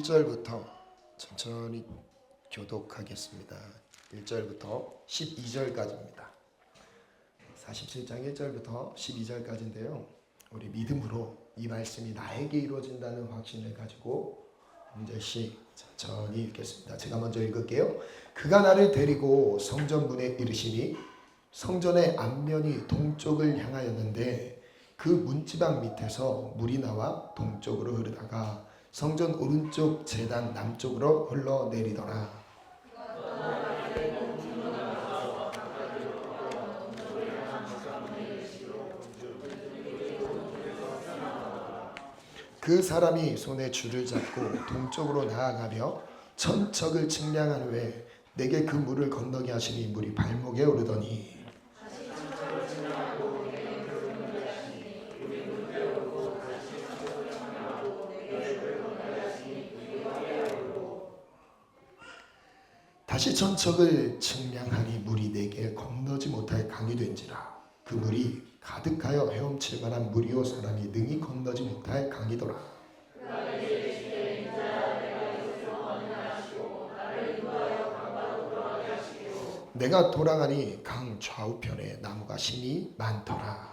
1절부터 천천히 교독하겠습니다. 1절부터 12절까지입니다. 47장 1절부터 12절까지인데요. 우리 믿음으로 이 말씀이 나에게 이루어진다는 확신을 가지고 한 절씩 천천히 읽겠습니다. 제가 먼저 읽을게요. 그가 나를 데리고 성전문에 이르시니 성전의 앞면이 동쪽을 향하였는데 그 문지방 밑에서 물이 나와 동쪽으로 흐르다가 성전 오른쪽 제단 남쪽으로 흘러내리더라. 그 사람이 손에 줄을 잡고 동쪽으로 나아가며 천척을 측량한 후에 내게 그 물을 건너게 하시니 물이 발목에 오르더니 다시 천척을 측량하니 물이 내게 건너지 못할 강이 된지라. 그 물이 가득하여 헤엄칠 만한 물이요 사람이 능히 건너지 못할 강이더라. 내가 돌아가니 강 좌우편에 나무가 심이 많더라.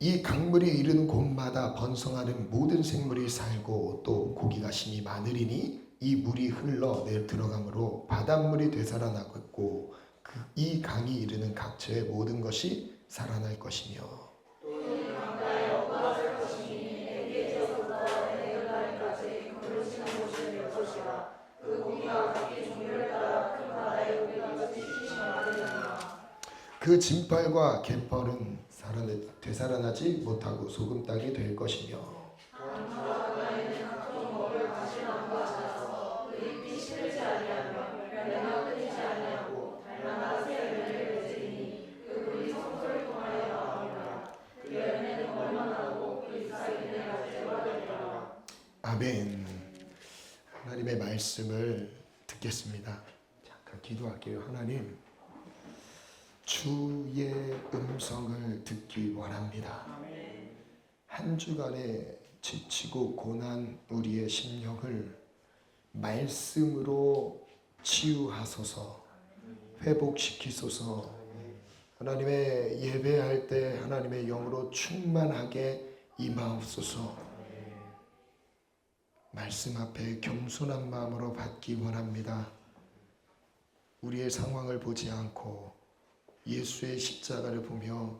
이 강물이 이르는 곳마다 번성하는 모든 생물이 살고 또 고기가 심히 많으리니 이 물이 흘러 들어가므로 바닷물이 되살아나고 있고 이 강이 이르는 각처의 모든 것이 살아날 것이며 그 진펄과 갯벌은 되살아나지 못하고 소금땅이 될 것이며 아멘. 하나님의 말씀을 듣겠습니다. 잠깐 기도할게요. 하나님, 주의 음성을 듣기 원합니다. 한 주간에 지치고 고난 우리의 심령을 말씀으로 치유하소서, 회복시키소서. 하나님의 예배할 때 하나님의 영으로 충만하게 임하옵소서. 말씀 앞에 겸손한 마음으로 받기 원합니다. 우리의 상황을 보지 않고 예수의 십자가를 보며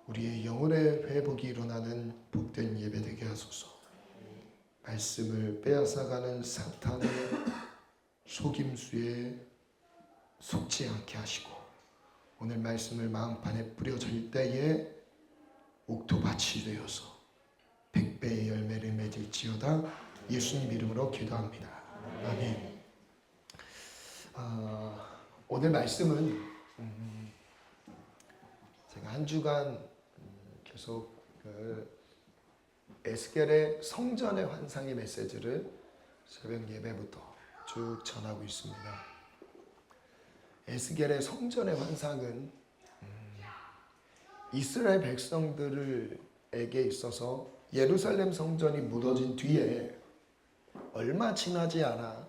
우리의 영혼의 회복이 일어나는 복된 예배 되게 하소서. 말씀을 빼앗아가는 사탄의 속임수에 속지 않게 하시고 오늘 말씀을 마음판에 뿌려질 때에 옥토밭이 되어서 100배의 열매를 맺을지어다. 예수님 이름으로 기도합니다. 아멘. 오늘 말씀은 제가 한 주간 계속 에스겔의 성전의 환상의 메시지를 새벽 예배부터 쭉 전하고 있습니다. 에스겔의 성전의 환상은 이스라엘 백성들에게 있어서 예루살렘 성전이 무너진 뒤에 얼마 지나지 않아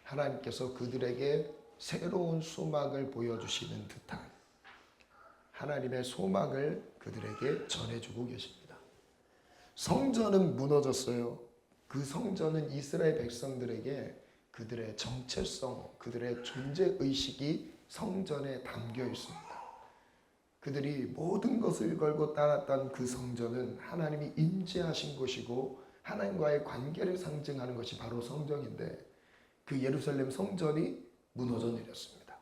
하나님께서 그들에게 새로운 소망을 보여주시는 듯한 하나님의 소망을 그들에게 전해주고 계십니다. 성전은 무너졌어요. 그 성전은 이스라엘 백성들에게 그들의 정체성, 그들의 존재의식이 성전에 담겨 있습니다. 그들이 모든 것을 걸고 따랐던 그 성전은 하나님이 임재하신 곳이고 하나님과의 관계를 상징하는 것이 바로 성전인데 그 예루살렘 성전이 무너져 내렸습니다.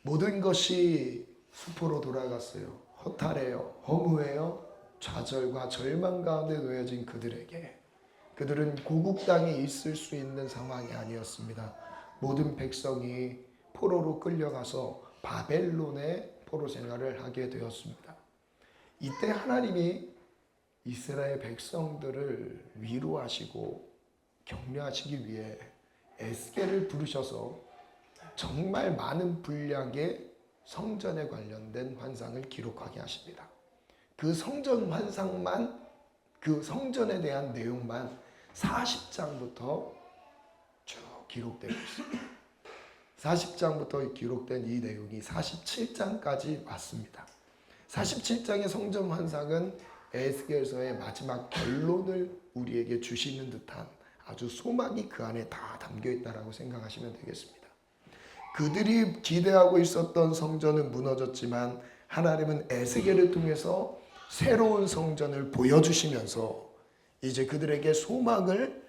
모든 것이 수포로 돌아갔어요. 허탈해요. 허무해요. 좌절과 절망 가운데 놓여진 그들에게 그들은 고국 땅에 있을 수 있는 상황이 아니었습니다. 모든 백성이 포로로 끌려가서 바벨론의 포로 생활을 하게 되었습니다. 이때 하나님이 이스라엘 백성들을 위로하시고 격려하시기 위해 에스겔을 부르셔서 정말 많은 분량의 성전에 관련된 환상을 기록하게 하십니다. 그 성전 환상만, 그 성전에 대한 내용만 40장부터 쭉 기록되고 있습니다. 40장부터 기록된 이 내용이 47장까지 왔습니다. 47장의 성전 환상은 에스겔서의 마지막 결론을 우리에게 주시는 듯한 아주 소망이 그 안에 다 담겨 있다라고 생각하시면 되겠습니다. 그들이 기대하고 있었던 성전은 무너졌지만 하나님은 에스겔을 통해서 새로운 성전을 보여주시면서 이제 그들에게 소망을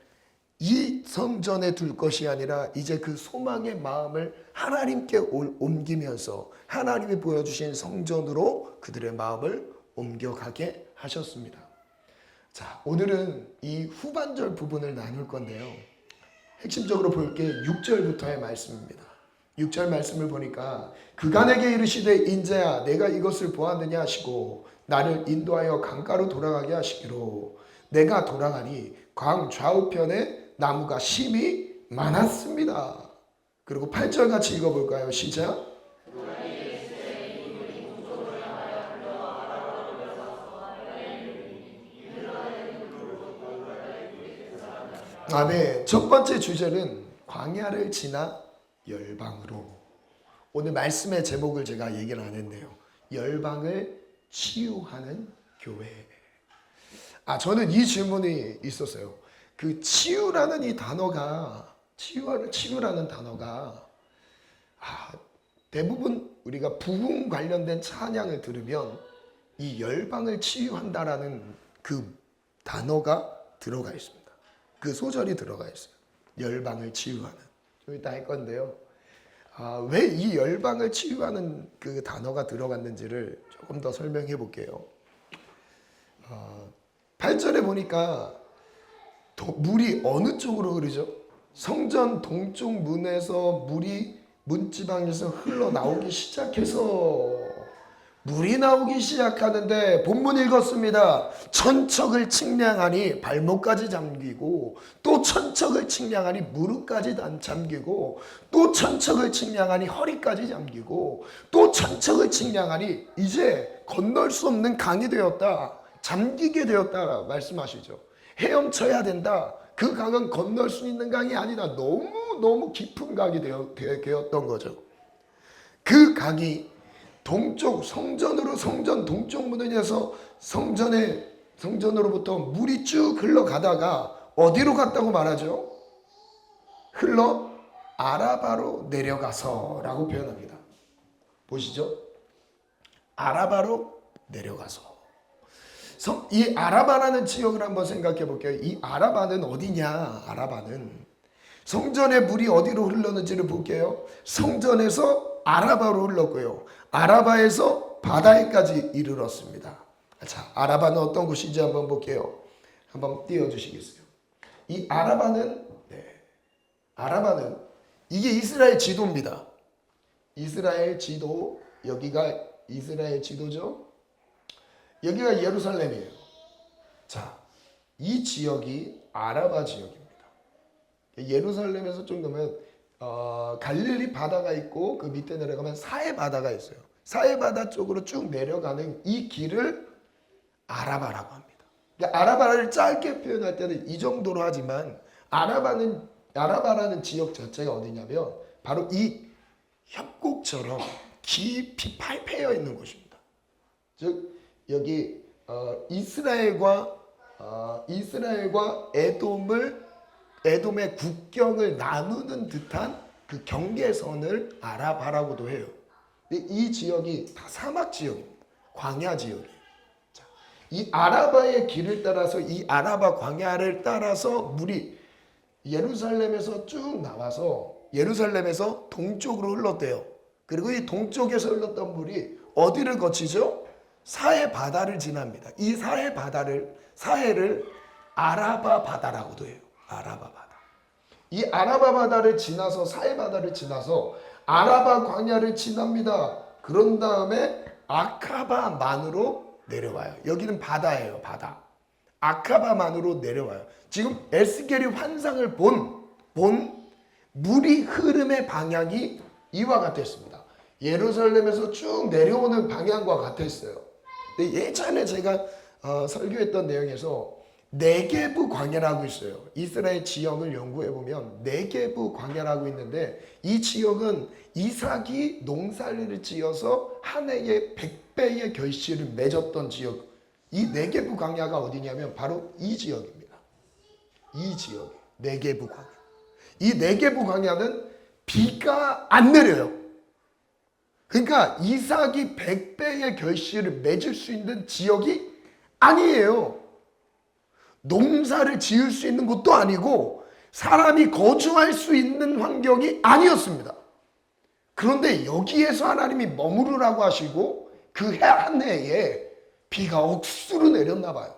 이 성전에 둘 것이 아니라 이제 그 소망의 마음을 하나님께 옮기면서 하나님이 보여주신 성전으로 그들의 마음을 옮겨가게 하셨습니다. 자, 오늘은 이 후반절 부분을 나눌 건데요. 핵심적으로 볼 게 6절부터의 말씀입니다. 6절 말씀을 보니까 그간에게 이르시되 인자야 내가 이것을 보았느냐 하시고 나를 인도하여 강가로 돌아가게 하시기로 내가 돌아가니 강 좌우편에 나무가 심히 많았습니다. 그리고 8절 같이 읽어볼까요? 시작. 아멘. 첫 번째 주제는 광야를 지나 열방으로. 오늘 말씀의 제목을 제가 얘기를 안 했네요. 열방을 치유하는 교회. 저는 이 질문이 있었어요. 그 치유라는 이 단어가, 치유라는 단어가 대부분 우리가 부흥 관련된 찬양을 들으면 이 열방을 치유한다라는 그 단어가 들어가 있습니다. 그 소절이 들어가 있어요. 열방을 치유하는. 좀 이따 할 건데요. 왜 이 열방을 치유하는 그 단어가 들어갔는지를 조금 더 설명해 볼게요. 8절에 보니까 물이 어느 쪽으로 흐르죠? 성전 동쪽 문에서 물이 문지방에서 흘러나오기 시작해서 물이 나오기 시작하는데 본문 읽었습니다. 천척을 측량하니 발목까지 잠기고 또 천척을 측량하니 무릎까지 잠기고 또 천척을 측량하니 허리까지 잠기고 또 천척을 측량하니 이제 건널 수 없는 강이 되었다. 잠기게 되었다 말씀하시죠. 헤엄쳐야 된다. 그 강은 건널 수 있는 강이 아니다. 너무 깊은 강이 되었던 거죠. 그 강이 동쪽 성전으로 성전 동쪽 문에서 성전으로부터 물이 쭉 흘러가다가 어디로 갔다고 말하죠? 흘러 아라바로 내려가서라고 표현합니다. 보시죠. 아라바로 내려가서. 이 아라바라는 지역을 한번 생각해 볼게요. 이 아라바는 어디냐? 아라바는 성전의 물이 어디로 흘렀는지를 볼게요. 성전에서 아라바로 흘렀고요. 아라바에서 바다에까지 이르렀습니다. 자, 아라바는 어떤 곳인지 한번 볼게요. 한번 띄워주시겠어요? 이 아라바는 이게 이스라엘 지도입니다. 이스라엘 지도, 여기가 이스라엘 지도죠. 여기가 예루살렘이에요. 자, 이 지역이 아라바 지역입니다. 예루살렘에서 좀 가면 갈릴리 바다가 있고 그 밑에 내려가면 사해 바다가 있어요. 사해 바다 쪽으로 쭉 내려가는 이 길을 아라바라고 합니다. 그러니까 아라바를 짧게 표현할 때는 이 정도로 하지만 아라바라는 지역 자체가 어디냐면 바로 이 협곡처럼 깊이 파여 있는 곳입니다. 즉 여기 이스라엘과 에돔의 국경을 나누는 듯한 그 경계선을 아라바라고도 해요. 근데 이 지역이 다 사막 지역입니다. 광야 지역이에요. 자, 이 아라바의 길을 따라서 이 아라바 광야를 따라서 물이 예루살렘에서 쭉 나와서 예루살렘에서 동쪽으로 흘렀대요. 그리고 이 동쪽에서 흘렀던 물이 어디를 거치죠? 사해 바다를 지납니다. 이 사해를 아라바 바다라고도 해요. 아라바 바다. 이 아라바 바다를 지나서 사해 바다를 지나서 아라바 광야를 지납니다. 그런 다음에 아카바만으로 내려와요. 여기는 바다예요. 바다. 아카바만으로 내려와요. 지금 에스겔이 환상을 본 물이 흐름의 방향이 이와 같았습니다. 예루살렘에서 쭉 내려오는 방향과 같았어요. 근데 예전에 제가 설교했던 내용에서 네게부 광야라고 있어요. 이스라엘 지형을 연구해 보면 네게부 광야라고 있는데 이 지역은 이삭이 농사를 지어서 한 해에 100배의 결실을 맺었던 지역. 이 네게부 광야가 어디냐면 바로 이 지역입니다. 이 지역, 네게부 광야. 이 네게부 광야는 비가 안 내려요. 그러니까 이삭이 100배의 결실을 맺을 수 있는 지역이 아니에요. 농사를 지을 수 있는 곳도 아니고 사람이 거주할 수 있는 환경이 아니었습니다. 그런데 여기에서 하나님이 머무르라고 하시고 그 해 한 해에 비가 억수로 내렸나 봐요.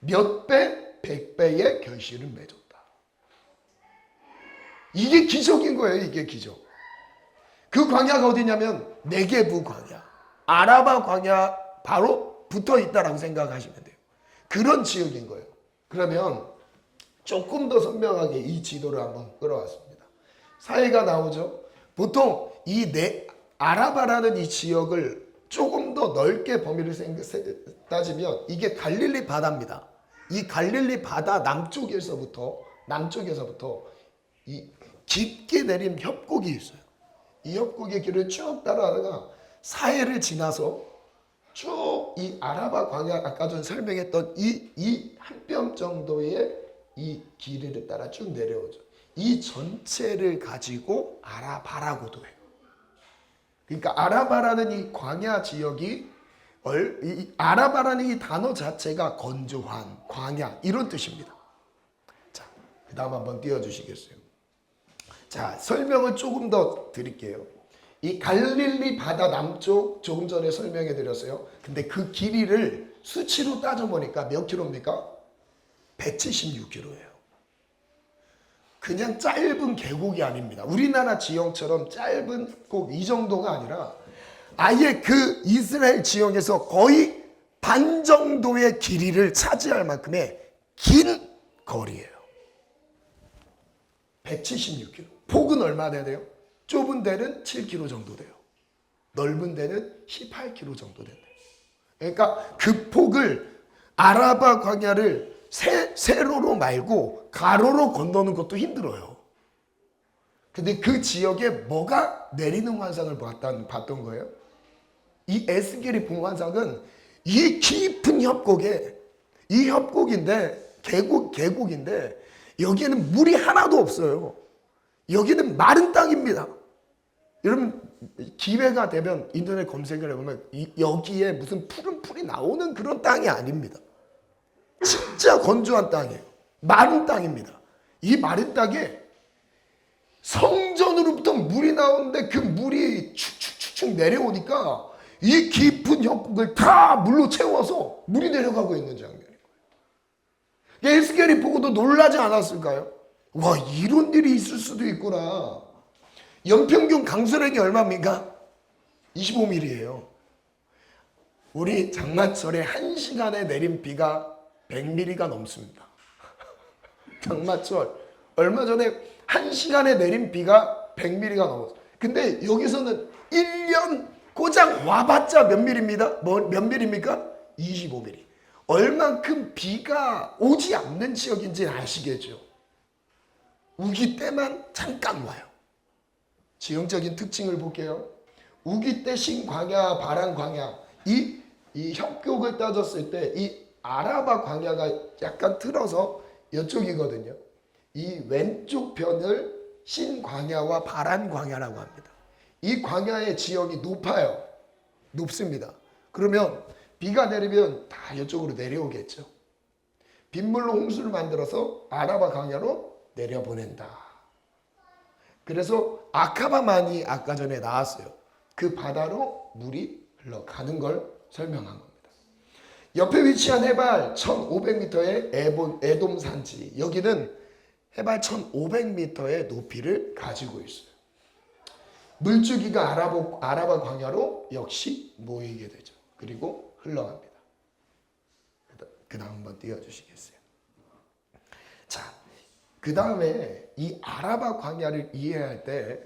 몇 배? 100배의 결실을 맺었다. 이게 기적인 거예요. 이게 기적. 그 광야가 어디냐면 네게부 광야, 아라바 광야 바로 붙어 있다라고 생각하시면 돼요. 그런 지역인 거예요. 그러면 조금 더 선명하게 이 지도를 한번 끌어왔습니다. 사해가 나오죠. 보통 이 아라바라는 이 지역을 조금 더 넓게 범위를 따지면 이게 갈릴리 바다입니다. 이 갈릴리 바다 남쪽에서부터 이 깊게 내린 협곡이 있어요. 이 협곡의 길을 쭉 따라가다가 사해를 지나서 쭉 이 아라바 광야 아까 전 설명했던 이 한 뼘 정도의 이 길을 따라 쭉 내려오죠. 이 전체를 가지고 아라바라고도 해요. 그러니까 아라바라는 이 광야 지역이 이 아라바라는 이 단어 자체가 건조한 광야 이런 뜻입니다. 자, 그 다음 한번 띄워주시겠어요? 자, 설명을 조금 더 드릴게요. 이 갈릴리 바다 남쪽 조금 전에 설명해 드렸어요. 근데 그 길이를 수치로 따져보니까 몇 킬로입니까? 176km예요. 그냥 짧은 계곡이 아닙니다. 우리나라 지형처럼 짧은 꼭 이 정도가 아니라 아예 그 이스라엘 지형에서 거의 반 정도의 길이를 차지할 만큼의 긴 거리예요. 176km. 폭은 얼마나 돼요? 좁은 데는 7km 정도 돼요. 넓은 데는 18km 정도 된대요. 그러니까 그 폭을 아라바 광야를 세로로 말고 가로로 건너는 것도 힘들어요. 근데 그 지역에 뭐가 내리는 환상을 봤던 거예요? 이 에스겔이 본 환상은 이 깊은 협곡에 이 협곡인데 계곡인데 여기에는 물이 하나도 없어요. 여기는 마른 땅입니다. 여러분 기회가 되면 인터넷 검색을 해보면 여기에 무슨 푸른 풀이 나오는 그런 땅이 아닙니다. 진짜 건조한 땅이에요. 마른 땅입니다. 이 마른 땅에 성전으로부터 물이 나오는데 그 물이 축축축축 내려오니까 이 깊은 협곡을 다 물로 채워서 물이 내려가고 있는 장면인 거예요. 에스겔이 보고도 놀라지 않았을까요? 와, 이런 일이 있을 수도 있구나. 연평균 강수량이 얼마입니까? 25mm예요. 우리 장마철에 1시간에 내린 비가 100mm가 넘습니다. 장마철 얼마 전에 1시간에 내린 비가 100mm가 넘었어요. 근데 여기서는 1년 고작 와봤자 몇 밀입니다? 몇 밀입니까? 25mm. 얼만큼 비가 오지 않는 지역인지는 아시겠죠? 우기 때만 잠깐 와요. 지형적인 특징을 볼게요. 우기 때 신광야, 바람광야, 이 협곡을 따졌을 때 이 아라바 광야가 약간 틀어서 이쪽이거든요. 이 왼쪽 편을 신광야와 바람광야라고 합니다. 이 광야의 지형이 높아요. 높습니다. 그러면 비가 내리면 다 이쪽으로 내려오겠죠. 빗물로 홍수를 만들어서 아라바 광야로 내려보낸다. 그래서 아카바만이 아까 전에 나왔어요. 그 바다로 물이 흘러가는 걸 설명한 겁니다. 옆에 위치한 해발 1500m의 에돔 산지, 여기는 해발 1500m의 높이를 가지고 있어요. 물줄기가 아라바 광야로 역시 모이게 되죠. 그리고 흘러갑니다. 그 다음 한번 띄워주시겠어요? 자, 그 다음에 이 아라바 광야를 이해할 때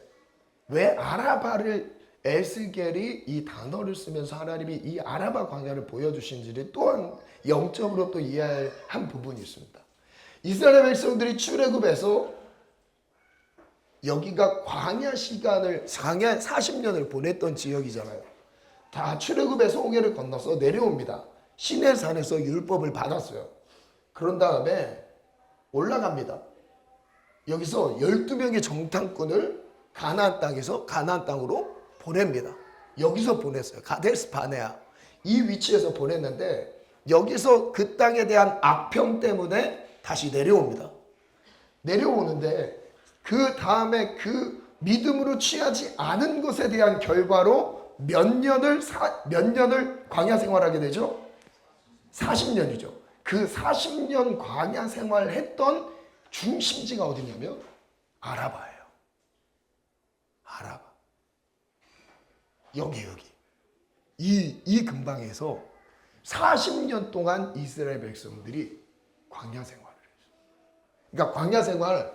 왜 아라바를 에스겔이 이 단어를 쓰면서 하나님이 이 아라바 광야를 보여주신지를 또한 영적으로 또 이해할 한 부분이 있습니다. 이스라엘 백성들이 출애굽에서 여기가 광야 시간을 40년을 보냈던 지역이잖아요. 다 출애굽에서 홍해를 건너서 내려옵니다. 시내산에서 율법을 받았어요. 그런 다음에 올라갑니다. 여기서 12명의 정탐꾼을 가나안 땅에서 가나안 땅으로 보냅니다. 여기서 보냈어요. 가데스 바네아 이 위치에서 보냈는데 여기서 그 땅에 대한 악평 때문에 다시 내려옵니다. 내려오는데 그 다음에 그 믿음으로 취하지 않은 것에 대한 결과로 몇 년을 광야 생활하게 되죠? 40년이죠. 그 40년 광야 생활했던 중심지가 어디냐면 아라바예요. 아라바. 여기 이 근방에서 40년 동안 이스라엘 백성들이 광야 생활을 했어요. 그러니까 광야 생활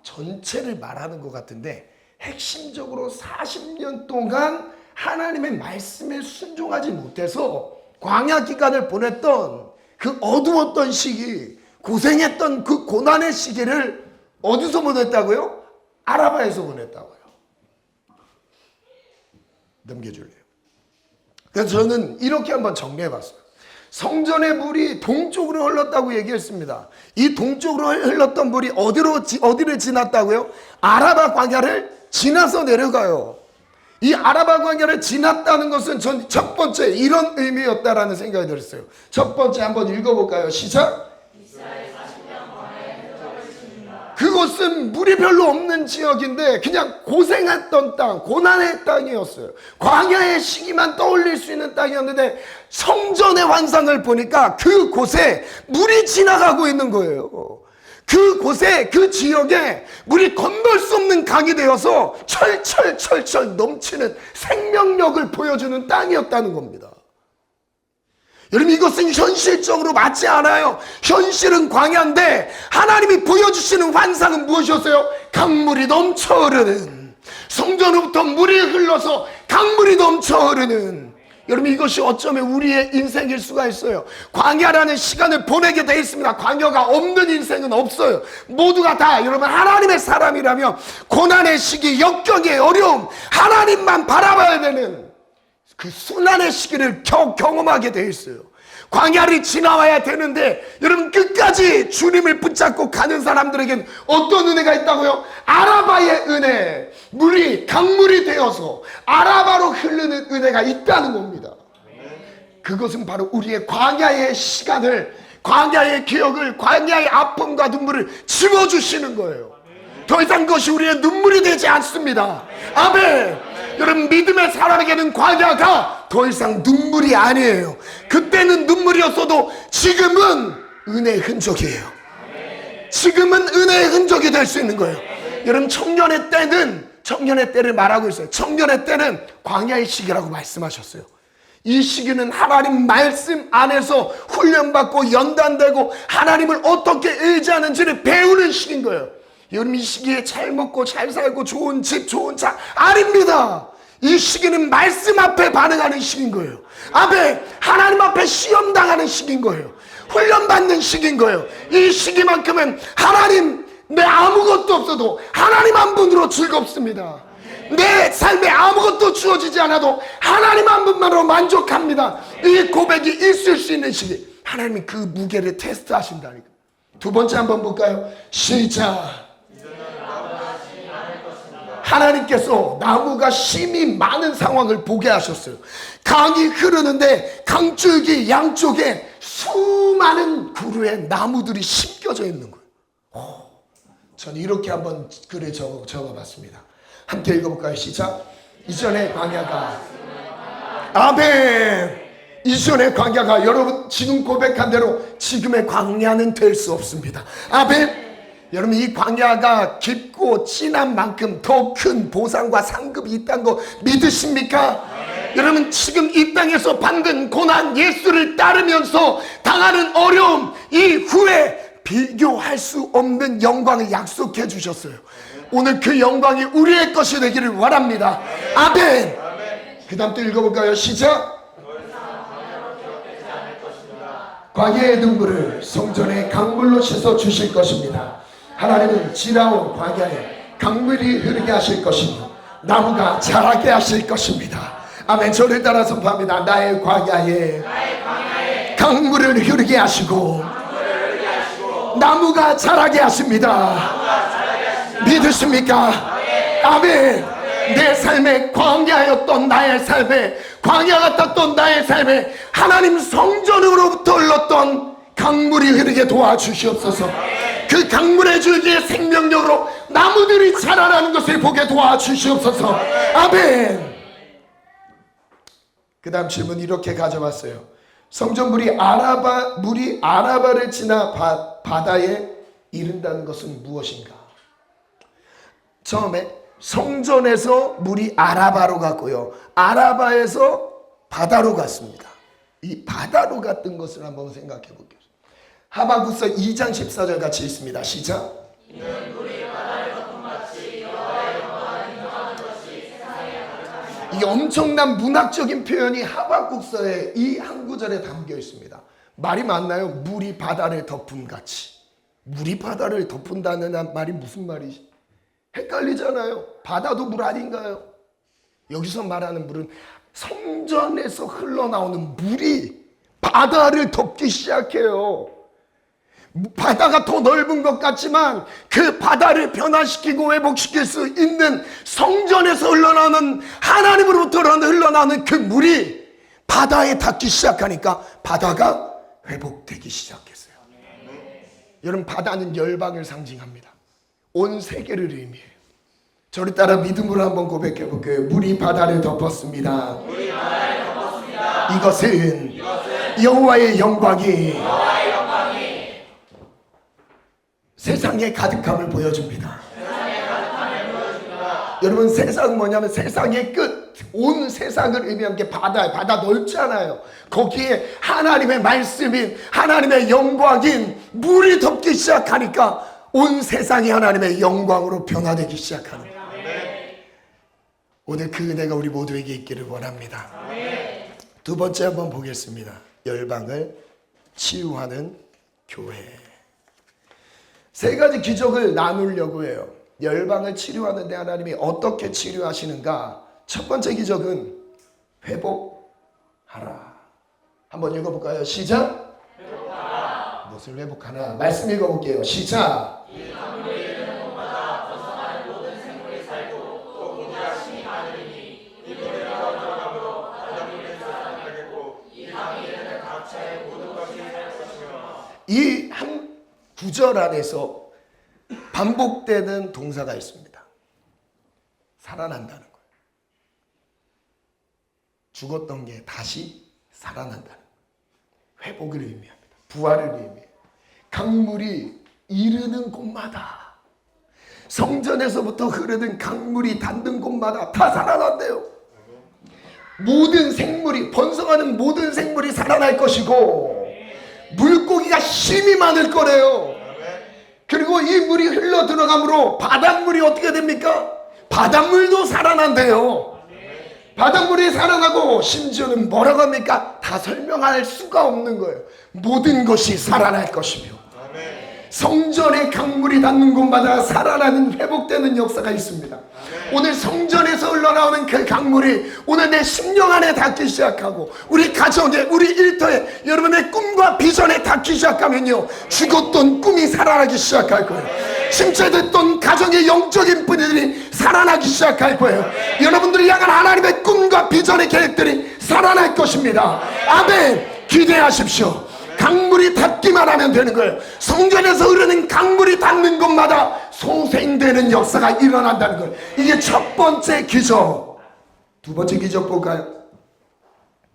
전체를 말하는 것 같은데 핵심적으로 40년 동안 하나님의 말씀에 순종하지 못해서 광야 기간을 보냈던 그 어두웠던 시기, 고생했던 그 고난의 시기를 어디서 보냈다고요? 아라바에서 보냈다고요. 넘겨줄래요? 그래서 저는 이렇게 한번 정리해봤어요. 성전의 물이 동쪽으로 흘렀다고 얘기했습니다. 이 동쪽으로 흘렀던 물이 어디를 지났다고요? 아라바 광야를 지나서 내려가요. 이 아라바 광야를 지났다는 것은 전 첫 번째 이런 의미였다라는 생각이 들었어요. 첫 번째 한번 읽어볼까요? 시작. 그곳은 물이 별로 없는 지역인데 그냥 고생했던 땅, 고난의 땅이었어요. 광야의 시기만 떠올릴 수 있는 땅이었는데 성전의 환상을 보니까 그곳에 물이 지나가고 있는 거예요. 그곳에 그 지역에 물이 건널 수 없는 강이 되어서 철철 넘치는 생명력을 보여주는 땅이었다는 겁니다. 여러분 이것은 현실적으로 맞지 않아요. 현실은 광야인데 하나님이 보여주시는 환상은 무엇이었어요? 강물이 넘쳐 흐르는, 성전으로부터 물이 흘러서 강물이 넘쳐 흐르는. 여러분 이것이 어쩌면 우리의 인생일 수가 있어요. 광야라는 시간을 보내게 돼 있습니다. 광야가 없는 인생은 없어요. 모두가 다 여러분 하나님의 사람이라면 고난의 시기, 역경의 어려움, 하나님만 바라봐야 되는 그 순환의 시기를 경험하게 돼 있어요. 광야를 지나와야 되는데 여러분 끝까지 주님을 붙잡고 가는 사람들에겐 어떤 은혜가 있다고요? 아라바의 은혜, 물이 강물이 되어서 아라바로 흐르는 은혜가 있다는 겁니다. 그것은 바로 우리의 광야의 시간을, 광야의 기억을, 광야의 아픔과 눈물을 지워주시는 거예요. 더 이상 그것이 우리의 눈물이 되지 않습니다. 아멘. 여러분 믿음의 사람에게는 광야가 더 이상 눈물이 아니에요. 그때는 눈물이었어도 지금은 은혜의 흔적이에요. 지금은 은혜의 흔적이 될 수 있는 거예요. 여러분 청년의 때를 말하고 있어요. 청년의 때는 광야의 시기라고 말씀하셨어요. 이 시기는 하나님 말씀 안에서 훈련받고 연단되고 하나님을 어떻게 의지하는지를 배우는 시기인 거예요. 여러분 이 시기에 잘 먹고 잘 살고 좋은 집 좋은 차 아닙니다. 이 시기는 말씀 앞에 반응하는 시기인 거예요. 앞에 하나님 앞에 시험당하는 시기인 거예요. 훈련받는 시기인 거예요. 이 시기만큼은 하나님, 내 아무것도 없어도 하나님 한 분으로 즐겁습니다. 내 삶에 아무것도 주어지지 않아도 하나님 한 분만으로 만족합니다. 이 고백이 있을 수 있는 시기, 하나님이 그 무게를 테스트하신다니까. 두 번째 한번 볼까요? 시작. 하나님께서 나무가 심이 많은 상황을 보게 하셨어요. 강이 흐르는데 강줄기 양쪽에 수많은 그루의 나무들이 심겨져 있는 거예요. 저는 이렇게 한번 글에 적어봤습니다. 함께 읽어볼까요? 시작. 이전의 광야가, 아멘. 이전의 광야가, 여러분 지금 고백한 대로 지금의 광야는 될 수 없습니다. 아멘. 여러분 이 광야가 깊고 진한 만큼 더 큰 보상과 상급이 있다는 거 믿으십니까? 여러분 지금 이 땅에서 받는 고난, 예수를 따르면서 당하는 어려움 이후에 비교할 수 없는 영광을 약속해 주셨어요. 오늘 그 영광이 우리의 것이 되기를 원합니다. 아멘. 그 다음 또 읽어볼까요? 시작. 광야의 눈물을 성전의 강물로 씻어 주실 것입니다. 하나님은 지나온 광야에 강물이 흐르게 하실 것이며 나무가 자라게 하실 것입니다. 아멘. 저를 따라 선포합니다. 나의 광야에 강물을 흐르게 하시고 나무가 자라게 하십니다. 믿으십니까? 아멘. 내 삶의 광야였던 나의 삶에, 광야 같았던 나의 삶에 하나님 성전으로부터 흘렀던 강물이 흐르게 도와주시옵소서. 그 강물의 줄기에 생명력으로 나무들이 자라나는 것을 보게 도와주시옵소서. 아멘. 그 다음 질문 이렇게 가져왔어요. 성전물이 아라바를 지나 바다에 이른다는 것은 무엇인가? 처음에 성전에서 물이 아라바로 갔고요, 아라바에서 바다로 갔습니다. 이 바다로 갔던 것을 한번 생각해 볼게요. 하박국서 2장 14절 같이 있습니다. 시작. 이게 엄청난 문학적인 표현이 하박국서의 이 한 구절에 담겨 있습니다. 말이 맞나요? 물이 바다를 덮은 같이. 물이 바다를 덮은다는 말이 무슨 말이지? 헷갈리잖아요. 바다도 물 아닌가요? 여기서 말하는 물은 성전에서 흘러나오는 물이 바다를 덮기 시작해요. 바다가 더 넓은 것 같지만 그 바다를 변화시키고 회복시킬 수 있는 성전에서 흘러나오는, 하나님으로부터 흘러나오는 그 물이 바다에 닿기 시작하니까 바다가 회복되기 시작했어요. 여러분, 바다는 열방을 상징합니다. 온 세계를 의미해요. 저를 따라 믿음으로 한번 고백해 볼게요. 물이 바다를 덮었습니다. 이것은 여호와의 영광이 세상의 가득함을 보여줍니다. 여러분, 세상은 뭐냐면 세상의 끝, 온 세상을 의미하는 게 바다예요. 바다 넓잖아요. 거기에 하나님의 말씀인, 하나님의 영광인 물이 덮기 시작하니까 온 세상이 하나님의 영광으로 변화되기 시작하는 거예요. 오늘 그 은혜가 우리 모두에게 있기를 원합니다. 두 번째 한번 보겠습니다. 열방을 치유하는 교회. 세 가지 기적을 나누려고 해요. 열방을 치료하는데 하나님이 어떻게 치료하시는가? 첫 번째 기적은 회복하라. 한번 읽어볼까요? 시작. 회복하라. 무엇을 회복하나? 말씀 읽어볼게요. 시작. 이 강물이 흐르는 곳마다 번성하는 모든 생물이 살고 또 고기와 심이 많으리니 이들에게 들어가므로 바닷물이 살아나겠고 이 강이 흐르는 각처의 모든 것이 살 것이며. 이 한 구절 안에서 반복되는 동사가 있습니다. 살아난다는 거예요. 죽었던 게 다시 살아난다는 거예요. 회복을 의미합니다. 부활을 의미해요. 강물이 이르는 곳마다, 성전에서부터 흐르는 강물이 닿는 곳마다 다 살아난대요. 모든 생물이, 번성하는 모든 생물이 살아날 것이고 물고기가 힘이 많을 거래요. 그리고 이 물이 흘러 들어가므로 바닷물이 어떻게 됩니까? 바닷물도 살아난대요. 바닷물이 살아나고 심지어는 뭐라고 합니까? 다 설명할 수가 없는 거예요. 모든 것이 살아날 것이며 성전의 강물이 닿는 곳마다 살아나는, 회복되는 역사가 있습니다. 오늘 성전에서 흘러나오는 그 강물이 오늘 내 심령 안에 닿기 시작하고 우리 가정에, 우리 일터에, 여러분의 꿈과 비전에 닿기 시작하면요, 죽었던 꿈이 살아나기 시작할 거예요. 침체됐던 가정의 영적인 뿌리들이 살아나기 시작할 거예요. 여러분들이 향한 하나님의 꿈과 비전의 계획들이 살아날 것입니다. 아멘. 기대하십시오. 강물이 닿기만 하면 되는 거예요. 성전에서 흐르는 강물이 닿는 곳마다 소생되는 역사가 일어난다는 거예요. 이게 첫 번째 기적. 두 번째 기적 볼까요?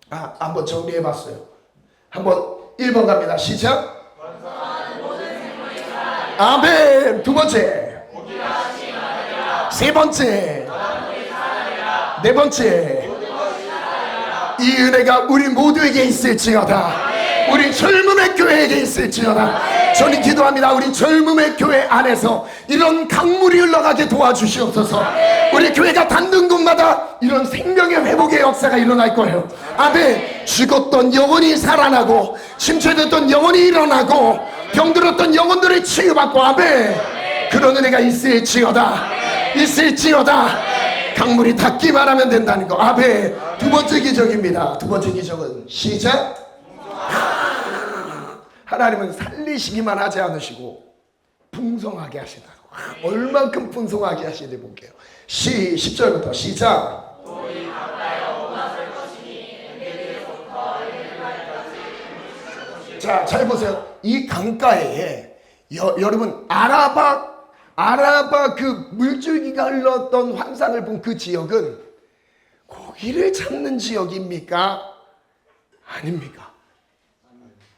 한번 정리해 봤어요. 한번 1번 갑니다. 시작. 아멘. 두 번째. 세 번째. 네 번째. 이 은혜가 우리 모두에게 있을지어다. 우리 젊음의 교회에게 있을지어다. 저는 기도합니다. 우리 젊음의 교회 안에서 이런 강물이 흘러가게 도와주시옵소서. 우리 교회가 닿는 곳마다 이런 생명의 회복의 역사가 일어날 거예요. 아멘. 죽었던 영혼이 살아나고, 침체됐던 영혼이 일어나고, 병들었던 영혼들이 치유받고, 아멘. 그런 은혜가 있을지어다. 있을지어다. 강물이 닿기만 하면 된다는 거. 아멘. 두 번째 기적입니다. 두 번째 기적은 시작. 하나님은 살리시기만 하지 않으시고 풍성하게 하시다고. 얼만큼 풍성하게 하시는지 볼게요. 10절부터 시작. 자, 잘 보세요. 이 강가에 여러분 아라바 그 물줄기가 흘렀던 환상을 본 그 지역은 고기를 잡는 지역입니까? 아닙니까?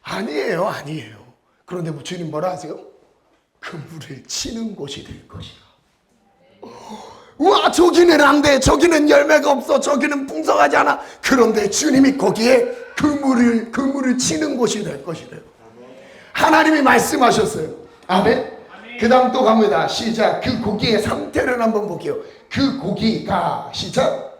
아니에요, 아니에요. 그런데 주님 뭐라 하세요? 그 물을 치는 곳이 될 것이라. 우와, 저기는 안 돼. 저기는 열매가 없어. 저기는 풍성하지 않아. 그런데 주님이 거기에 그 물을 치는 곳이 될 것이래요. 하나님이 말씀하셨어요. 아멘. 그 다음 또 갑니다. 시작. 그 고기의 상태를 한번 볼게요. 그 고기가 시작.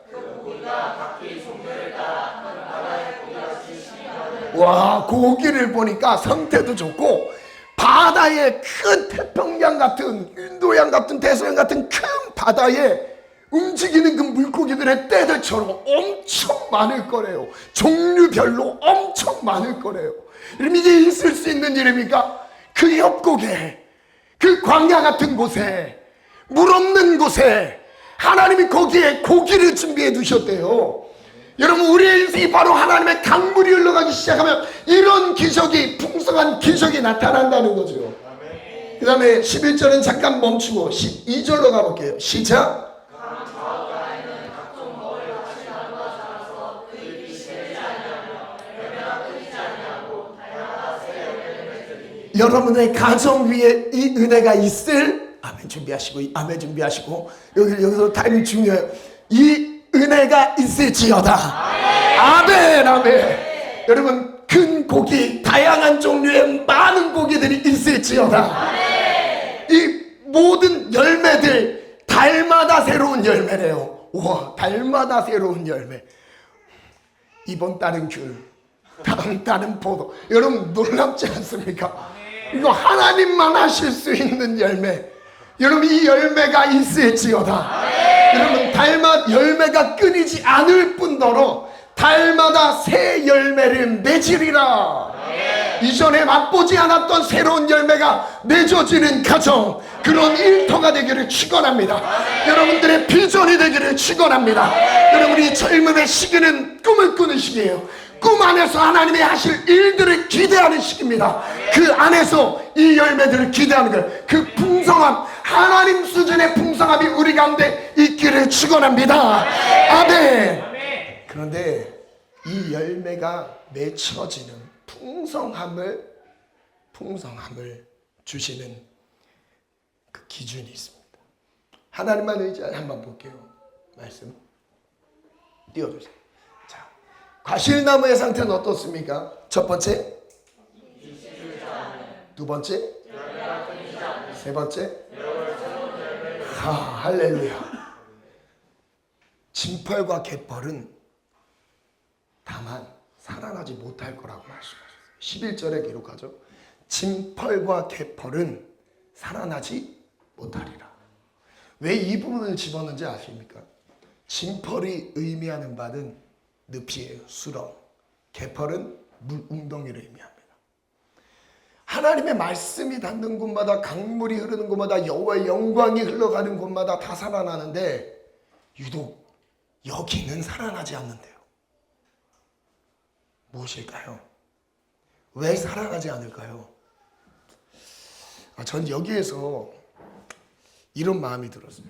와, 고기를 보니까 상태도 좋고, 바다에 큰 태평양 같은, 인도양 같은, 대서양 같은 큰 바다에 움직이는 그 물고기들의 떼들처럼 엄청 많을 거래요. 종류별로 엄청 많을 거래요. 그럼 이게 있을 수 있는 일입니까? 그 협곡에, 그 광야 같은 곳에, 물 없는 곳에 하나님이 거기에 고기를 준비해 두셨대요. 여러분, 우리의 인생이 바로 하나님의 강물이 흘러가기 시작하면 이런 기적이, 풍성한 기적이 나타난다는 거죠. 그 다음에 11절은 잠깐 멈추고 12절로 가볼게요. 시작. 여러분의 가정 위에 이 은혜가 있을, 아멘 준비하시고, 아멘 준비하시고, 여기서 타임이 중요해요. 이 은혜가 있을지어다. 아멘, 아멘. 여러분, 큰 고기, 다양한 종류의 많은 고기들이 있을지어다. 이 모든 열매들 달마다 새로운 열매래요. 우와, 달마다 새로운 열매. 이번 달은 귤, 다음 달은 포도. 여러분, 놀랍지 않습니까? 이거 하나님만 하실 수 있는 열매. 여러분, 이 열매가 있을지어다. 여러분, 달마다 열매가 끊이지 않을 뿐더러 달마다 새 열매를 맺으리라. 이전에 맛보지 않았던 새로운 열매가 맺어지는 가정, 그런 일터가 되기를 축원합니다. 여러분들의 비전이 되기를 축원합니다. 여러분이 젊음의 시기는 꿈을 꾸는 시기예요. 꿈 안에서 하나님이 하실 일들을 기대하는 시기입니다. 그 안에서 이 열매들을 기대하는 거예요. 그 풍성함, 하나님 수준의 풍성함이 우리 가운데 있기를 축원합니다. 아멘. 그런데 이 열매가 맺혀지는 풍성함을 주시는 그 기준이 있습니다. 하나님만 의지하여 한번 볼게요. 말씀 띄워주세요. 자, 과실나무의 상태는 어떻습니까? 첫 번째, 두 번째, 세 번째, 할렐루야. 진펄과 갯벌은 다만 살아나지 못할 거라고 말씀하셨어요. 11절에 기록하죠. 진펄과 갯벌은 살아나지 못하리라. 왜 이 부분을 집었는지 아십니까? 진펄이 의미하는 바는 늪이에요. 수렁. 갯벌은 물 웅덩이를 의미합니다. 하나님의 말씀이 닿는 곳마다, 강물이 흐르는 곳마다, 여호와의 영광이 흘러가는 곳마다 다 살아나는데 유독 여기는 살아나지 않는데요. 무엇일까요? 왜 살아나지 않을까요? 전 여기에서 이런 마음이 들었어요.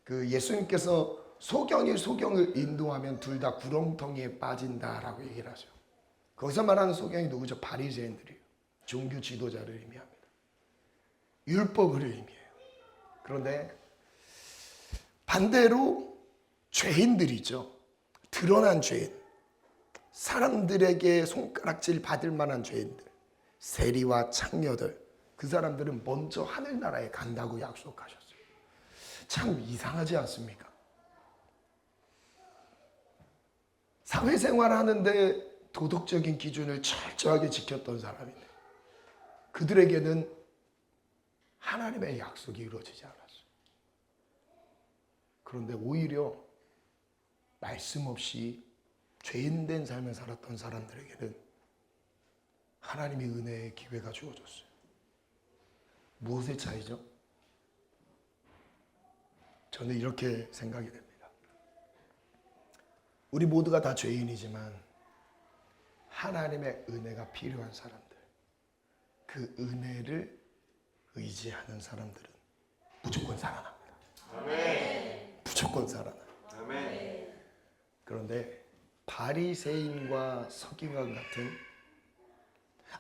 그 예수님께서 소경을 인도하면 둘 다 구렁텅이에 빠진다라고 얘기를 하죠. 거기서 말하는 소경이 누구죠? 바리새인들이에요. 종교 지도자를 의미합니다. 율법을 의미해요. 그런데 반대로 죄인들이죠. 드러난 죄인. 사람들에게 손가락질 받을 만한 죄인들, 세리와 창녀들, 그 사람들은 먼저 하늘나라에 간다고 약속하셨어요. 참 이상하지 않습니까? 사회생활 하는데 도덕적인 기준을 철저하게 지켰던 사람인데 그들에게는 하나님의 약속이 이루어지지 않았어요. 그런데 오히려 말씀 없이 죄인된 삶을 살았던 사람들에게는 하나님의 은혜의 기회가 주어졌어요. 무엇의 차이죠? 저는 이렇게 생각이 됩니다. 우리 모두가 다 죄인이지만 하나님의 은혜가 필요한 사람들, 그 은혜를 의지하는 사람들은 무조건 살아납니다. 아멘. 무조건 살아나요. 아멘. 그런데 바리새인과 서기관 같은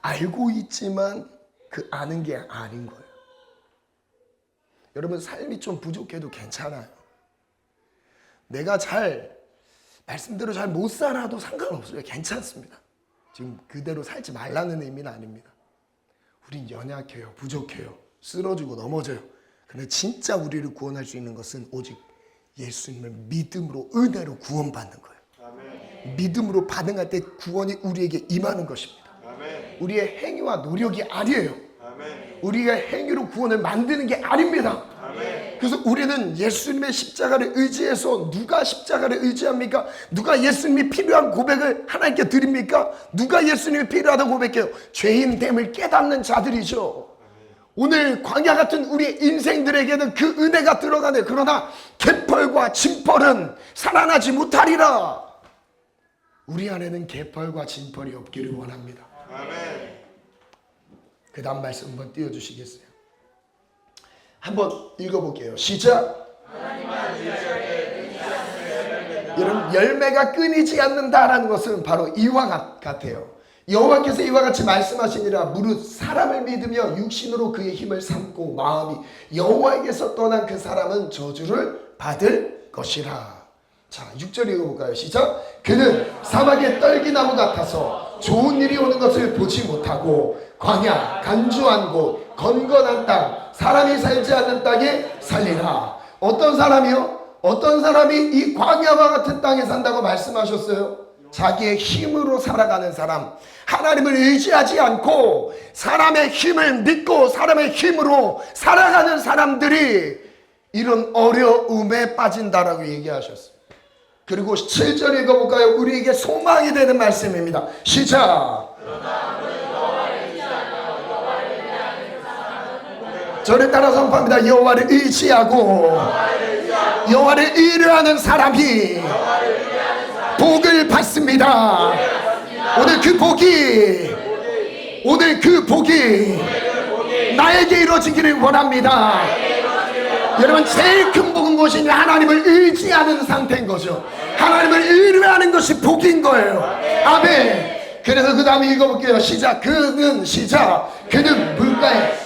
알고 있지만 그 아는 게 아닌 거예요. 여러분, 삶이 좀 부족해도 괜찮아요. 내가 말씀대로 잘 못 살아도 상관없어요. 괜찮습니다. 지금 그대로 살지 말라는 의미는 아닙니다. 우린 연약해요. 부족해요. 쓰러지고 넘어져요. 근데 진짜 우리를 구원할 수 있는 것은 오직 예수님을 믿음으로, 은혜로 구원받는 거예요. 아멘. 믿음으로 반응할 때 구원이 우리에게 임하는 것입니다. 아멘. 우리의 행위와 노력이 아니에요. 아멘. 우리가 행위로 구원을 만드는 게 아닙니다. 아멘. 그래서 우리는 예수님의 십자가를 의지해서, 누가 십자가를 의지합니까? 누가 예수님이 필요한 고백을 하나님께 드립니까? 누가 예수님이 필요하다고 고백해요? 죄인됨을 깨닫는 자들이죠. 오늘 광야 같은 우리 인생들에게는 그 은혜가 들어가네. 그러나 개펄과 진펄은 살아나지 못하리라. 우리 안에는 개펄과 진펄이 없기를 원합니다. 아멘. 그 다음 말씀 한번 띄워주시겠어요? 한번 읽어볼게요. 시작. 여러분, 열매가 끊이지 않는다라는 것은 바로 이와 같아요. 여호와께서 이와 같이 말씀하시니라. 무릇 사람을 믿으며 육신으로 그의 힘을 삼고 마음이 여호와에게서 떠난 그 사람은 저주를 받을 것이라. 자, 6절 읽어볼까요? 시작. 그는 사막의 떨기나무 같아서 좋은 일이 오는 것을 보지 못하고 광야, 간주한 곳, 건건한 땅, 사람이 살지 않는 땅에 살리라. 어떤 사람이요? 어떤 사람이 이 광야와 같은 땅에 산다고 말씀하셨어요? 자기의 힘으로 살아가는 사람, 하나님을 의지하지 않고 사람의 힘을 믿고 사람의 힘으로 살아가는 사람들이 이런 어려움에 빠진다라고 얘기하셨어요. 그리고 7절 읽어볼까요? 우리에게 소망이 되는 말씀입니다. 시작. 저를 따라 선포합니다. 여호와를 의지하고 여호와를 의뢰하는 사람이 복을 받습니다. 오늘 그 복이 나에게 이루어지기를 원합니다. 여러분, 제일 큰 복은 무엇이냐? 하나님을 의지하는 상태인 거죠. 하나님을 의뢰하는 것이 복인 거예요. 아멘. 그래서 그 다음에 읽어볼게요. 시작. 그는 물가에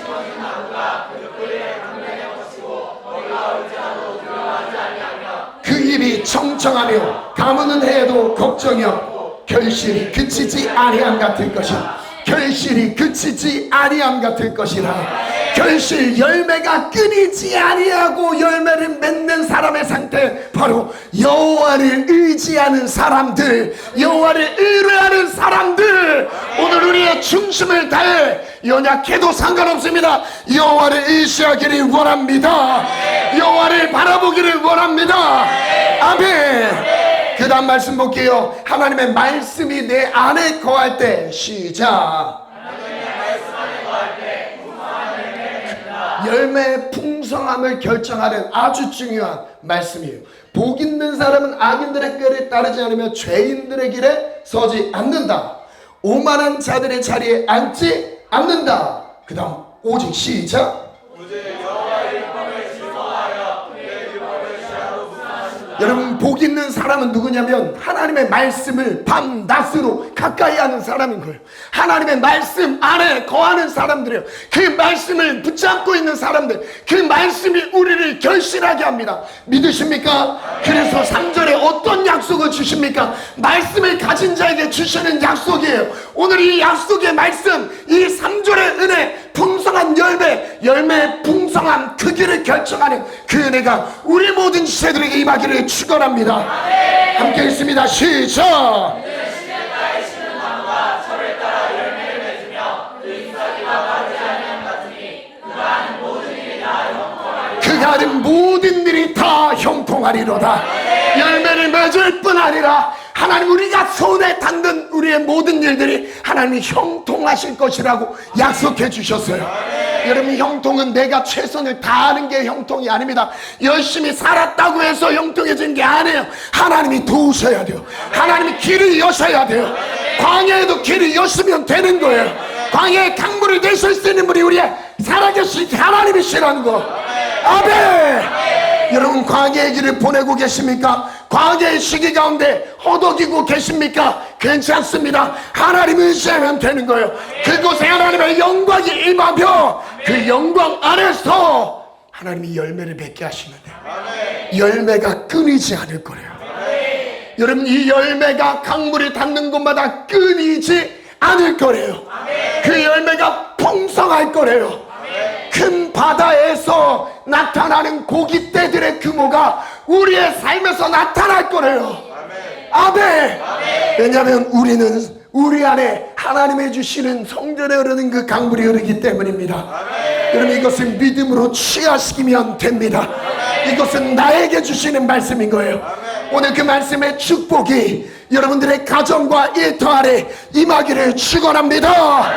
그 입이 청청하며 가무는 해도 걱정이 없고 결실이 그치지 아니함 같을 것이라. 결실이 그치지 아니함 같을 것이라. 결실, 열매가 끊이지 아니하고 열매를 맺는 사람의 상태, 바로 여호와를 의지하는 사람들, 여호와를 의뢰하는 사람들. 오늘 우리의 중심을 다해, 연약해도 상관없습니다. 여호와를 의지하기를 원합니다. 여호와를 바라보기를 원합니다. 아멘. 그 다음 말씀 볼게요. 하나님의 말씀이 내 안에 거할 때. 시작. 열매의 풍성함을 결정하는 아주 중요한 말씀이에요. 복 있는 사람은 악인들의 꾀를 따르지 않으며 죄인들의 길에 서지 않는다. 오만한 자들의 자리에 앉지 않는다. 그 다음 오직 시작. 여러분, 복 있는 사람은 누구냐면 하나님의 말씀을 밤낮으로 가까이 하는 사람인 거예요. 하나님의 말씀 안에 거하는 사람들이에요. 그 말씀을 붙잡고 있는 사람들, 그 말씀이 우리를 결실하게 합니다. 믿으십니까? 그래서 3절에 어떤 약속을 주십니까? 말씀을 가진 자에게 주시는 약속이에요. 오늘 이 약속의 말씀, 이 3절의 은혜, 풍성한 열매의 풍성한 크기를 결정하는 그 은혜가 우리 모든 시대들에게 임하기를 축원합니다. 함께 읽습니다. 시작. 그가 하는 모든 일이 다 형통하리로다. 열매를 맺을 뿐 아니라 하나님, 우리가 손에 닿는 우리의 모든 일들이 하나님이 형통하실 것이라고 약속해 주셨어요. 여러분, 형통은 내가 최선을 다하는 게 형통이 아닙니다. 열심히 살았다고 해서 형통해진 게 아니에요. 하나님이 도우셔야 돼요. 하나님이 길을 여셔야 돼요. 광야에도 길을 여시면 되는 거예요. 광야에 강물을 내실 수 있는 분이 우리의 살아계신 하나님이시라는 거. 아멘. 여러분, 광야의 길을 보내고 계십니까? 광야의 시기 가운데 허덕이고 계십니까? 괜찮습니다. 하나님을 의지하면 되는 거예요. 그곳에 하나님의 영광이 임하며 그 영광 안에서 하나님이 열매를 맺게 하시는데 열매가 끊이지 않을 거래요. 여러분, 이 열매가 강물이 닿는 곳마다 끊이지 않을 거래요. 그 열매가 풍성할 거래요. 큰 바다에서 나타나는 고깃대들의 규모가 우리의 삶에서 나타날 거래요. 아멘. 왜냐하면 우리는 우리 안에 하나님의 주시는 성전에 흐르는 그 강물이 흐르기 때문입니다. 여러분, 이것을 믿음으로 취하시키면 됩니다. 이것은 나에게 주시는 말씀인 거예요. 오늘 그 말씀의 축복이 여러분들의 가정과 일터 아래 임하기를 축원합니다.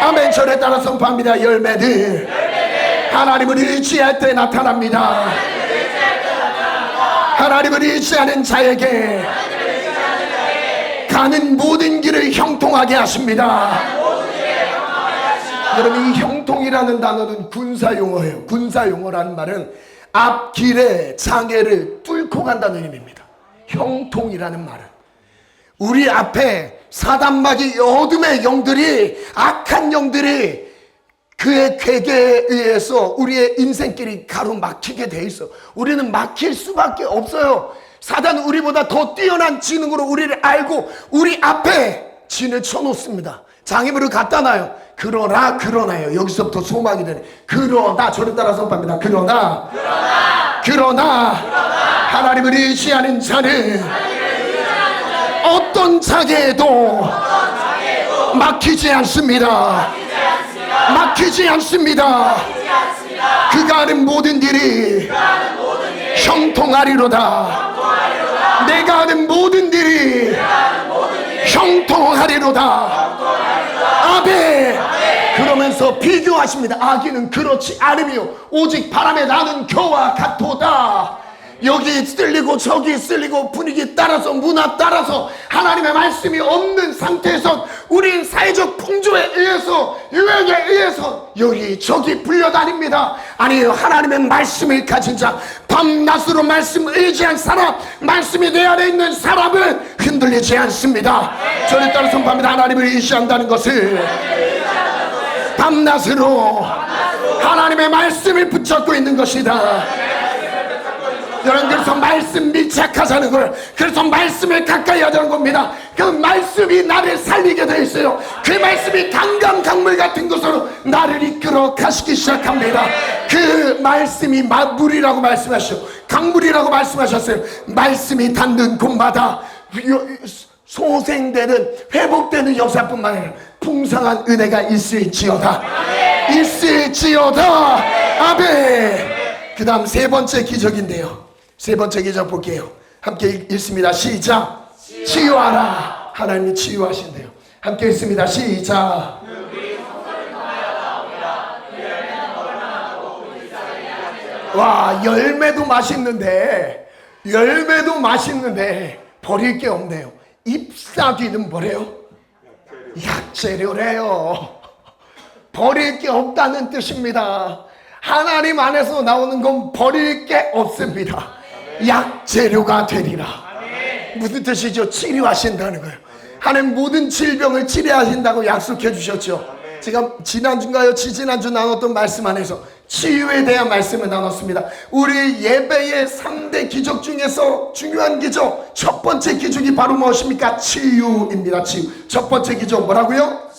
아멘. 절에 따라 선포합니다. 열매들 하나님을 의지할 때 나타납니다. 하나님을 의지하는 자에게 가는 모든 길을 형통하게 하십니다. 여러분, 이 형통이라는 단어는 군사용어예요. 군사용어라는 말은 앞길의 장애를 뚫고 간다는 의미입니다. 형통이라는 말은 우리 앞에 사단마귀 어둠의 영들이, 악한 영들이 그의 괴계에 의해서 우리의 인생길이 가로막히게 돼 있어. 우리는 막힐 수밖에 없어요. 사단은 우리보다 더 뛰어난 지능으로 우리를 알고 우리 앞에 진을 쳐놓습니다. 장애물을 갖다 놔요. 그러나요. 여기서부터 소망이 되네. 그러나, 저를 따라 선포합니다. 그러나 하나님을 의지하는 자는 어떤 장애에도 막히지 않습니다. 막히지 않습니다. 그가 하는 모든 일이 형통하리로다. 내가 하는 모든 일이 형통하리로다. 아멘. 그러면서 비교하십니다. 아기는 그렇지 않으며 오직 바람에 나는 겨와 같도다. 여기 쓸리고 저기 쓸리고 분위기 따라서 문화 따라서 하나님의 말씀이 없는 상태에서 우린 사회적 풍조에 의해서 유행에 의해서 여기 저기 불려다닙니다. 아니에요. 하나님의 말씀을 가진 자, 밤낮으로 말씀 의지한 사람, 말씀이 내 안에 있는 사람은 흔들리지 않습니다. 저를 따라 선포합니다. 하나님을 의지한다는 것을 밤낮으로 하나님의 말씀을 붙잡고 있는 것이다. 여러분, 그래서 말씀 밀착하자는 거예요. 그래서 말씀을 가까이 하자는 겁니다. 그 말씀이 나를 살리게 되어 있어요. 그 말씀이 강물 같은 것으로 나를 이끌어 가시기 시작합니다. 그 말씀이 물이라고 말씀하셨어요. 강물이라고 말씀하셨어요. 말씀이 닿는 곳마다 소생되는, 회복되는 역사뿐만 아니라 풍성한 은혜가 있을지어다. 있을지어다. 아멘. 그 다음 세 번째 기적인데요. 세 번째 기적 볼게요. 함께 읽습니다. 시작. 치유하라. 하나님이 치유하신대요. 함께 읽습니다. 시작. 와, 열매도 맛있는데 버릴 게 없네요. 잎사귀는 뭐래요? 약재료래요. 버릴 게 없다는 뜻입니다. 하나님 안에서 나오는 건 버릴 게 없습니다. 약재료가 되리라. 무슨 뜻이죠? 치료하신다는 거예요. 하나님 모든 질병을 치료하신다고 약속해 주셨죠. 제가 지난주인가요? 지지난주 나눴던 말씀 안에서 치유에 대한 말씀을 나눴습니다. 우리 예배의 3대 기적 중에서 중요한 기적, 첫 번째 기적이 바로 무엇입니까? 치유입니다. 치유. 첫 번째 기적 뭐라고요?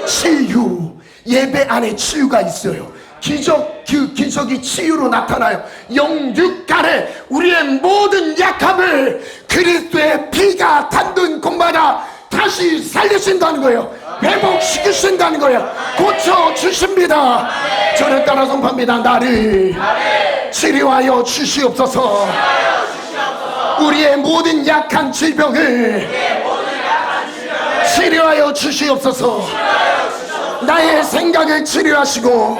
치유. 예배 안에 치유가 있어요. 기적, 그 기적이 치유로 나타나요. 영육간에 우리의 모든 약함을 그리스도의 피가 닿는 곳마다 다시 살리신다는 거예요. 회복시키신다는 거예요. 고쳐주십니다. 저를 따라 선포합니다. 나를 치료하여 주시옵소서. 우리의 모든 약한 질병을 치료하여 주시옵소서. 나의 생각을 치료하시고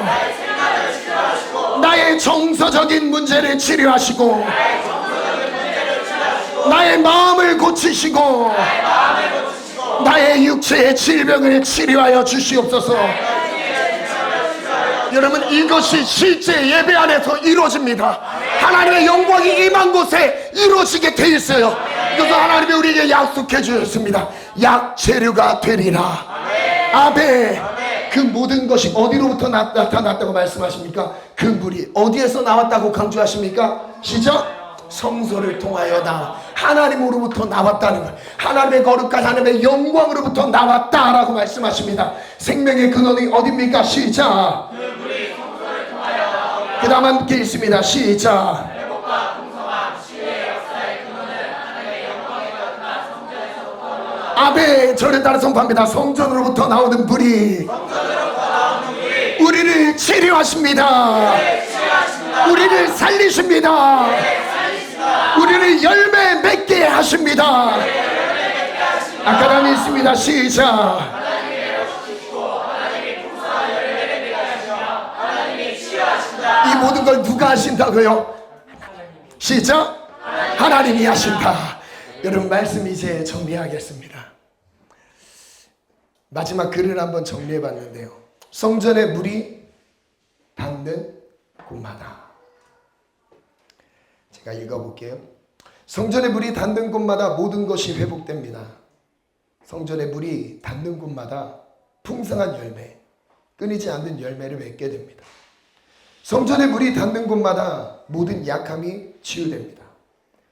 나의 정서적인 문제를 치료하시고 나의 마음을 고치시고 나의 육체의 질병을 치료하여 주시옵소서. 여러분, 이것이 실제 예배 안에서 이루어집니다. 하나님의 영광이 임한 곳에 이루어지게 돼 있어요. 이것은 하나님이 우리에게 약속해 주셨습니다. 약재료가 되리라. 아멘. 그 모든 것이 어디로부터 나타났다고 말씀하십니까? 그 물이 어디에서 나왔다고 강조하십니까? 시작. 성소를 통하여 하나님으로부터 나왔다는 거예요. 하나님의 거룩한 하나님의 영광으로부터 나왔다라고 말씀하십니다. 생명의 근원이 어디입니까? 시작. 그 물이 성소를 통하여 그 다음 함께 있습니다. 시작. 회복과 풍성함 치유의 역사의 근원은 하나님의 영광에 거룩한 성전에서부터 아멘. 저를 따라 선포합니다. 성전으로부터 나오는 물이 우리를 치료하십니다. 우리를 살리십니다. 우리를 열매 맺게 하십니다. 아까 다음에 있습니다. 시작. 이 모든 걸 누가 하신다고요? 시작. 하나님이 하신다. 여러분, 말씀 이제 정리하겠습니다. 마지막 글을 한번 정리해 봤는데요. 성전의 물이 닿는 곳마다, 제가 읽어볼게요. 성전의 물이 닿는 곳마다 모든 것이 회복됩니다. 성전의 물이 닿는 곳마다 풍성한 열매, 끊이지 않는 열매를 맺게 됩니다. 성전의 물이 닿는 곳마다 모든 약함이 치유됩니다.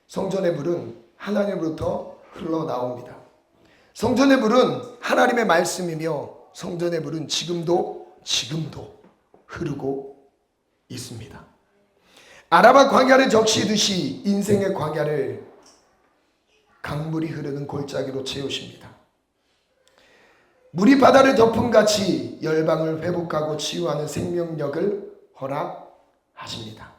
성전의 물은 하나님으로부터 흘러나옵니다. 성전의 물은 하나님의 말씀이며 성전의 물은 지금도 흐르고 있습니다. 아라바 광야를 적시듯이 인생의 광야를 강물이 흐르는 골짜기로 채우십니다. 물이 바다를 덮음같이 열방을 회복하고 치유하는 생명력을 허락하십니다.